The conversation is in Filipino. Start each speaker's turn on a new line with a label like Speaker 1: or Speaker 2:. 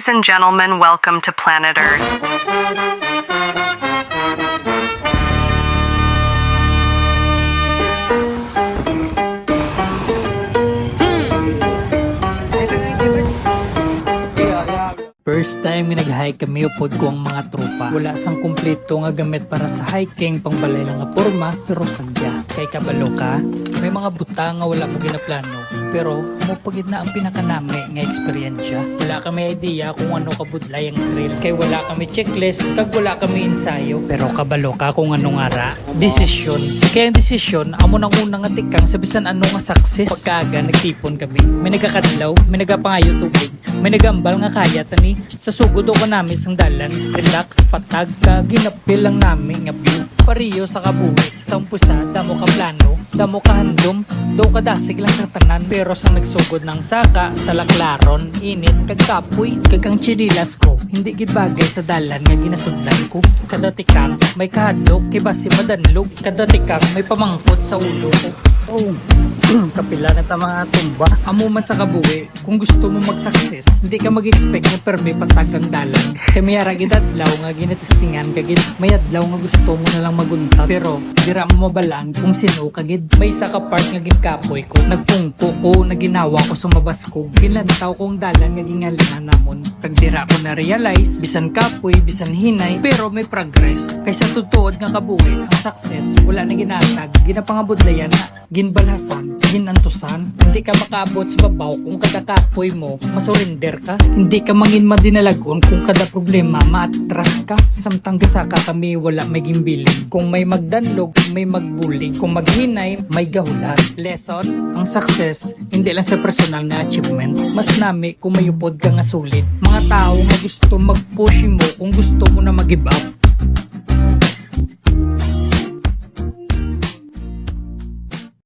Speaker 1: Ladies and gentlemen, welcome to Planet Earth.
Speaker 2: First time nag-hike kami upod ko ang mga tropa. Wala sang kumpleto nga gamit para sa hiking, pangbalay lang nga porma, pero sadya. Kay kabalo ka, may mga buta nga wala mo ginaplano. Pero mupagid na ang pinakanami nga eksperyensya. Wala kami idea kung ano kabudlay ang trail. Kay wala kami checklist, kag wala kami ensayo. Pero kabalo ka kung ano nga ra, desisyon. Kaya ang desisyon, amo nang unang nga tikang sabisan ano nga success. Pagkaga, nagtipon kami. May nagakadlaw, may nagapangayo tubig, may nagambal nga kaya tani. Sa sugod ko namin sang dalan, relax, patag ka, ginapil lang namin nga view. Pariyo sa kabuhi, sa umpisa, damo ka plano, damo ka handom, daw kadasig lang sa tanan. Pero sang nagsugod ng saka, talaklaron, init, kagkapoy, kagang chinilas ko. Hindi gibagay sa dalan nga ginasundlan ko. Kadatikang may kahadlok, kibasi madanlog. Kadatikang may pamangkot sa ulo ko. Oh, kapila na ta mga tumba. Amuman sa kabuhi, kung gusto mo mag-success, hindi ka mag-expect na perme patagang dalan. Kaya may aragid adlaw nga ginatestingan kagid. May adlaw nga gusto mo na lang magunta. Pero, dira mo mabalaan kung sino kagid. May isa ka part nga ginkapoy ko. Nagpungko ko, naginawa ko sumabas ko. Gilantaw kong dalan nga gingalingan namon. Kag dira ko na-realize, bisan kapoy, bisan hinay, pero may progress. Kaysa tutuod nga kabuhi, ang success, wala na ginatag, ginapangabudlayan na, ginbalasan, ginantusan. Hindi ka makaabot sa babaw kung kada kapoy mo, masurinder ka. Hindi ka mangin madinalagon kung kada problema, maatras ka. Samtang gasaka kami, wala may gimbiling. Kung may magdanlog, may magbuling. Kung maghinay, may gahulat. Lesson, ang success, hindi lang sa personal na achievement. Mas nami kung may upod ka nga sulit. Mga tao nga gusto mag-push mo kung gusto mo na mag-give up.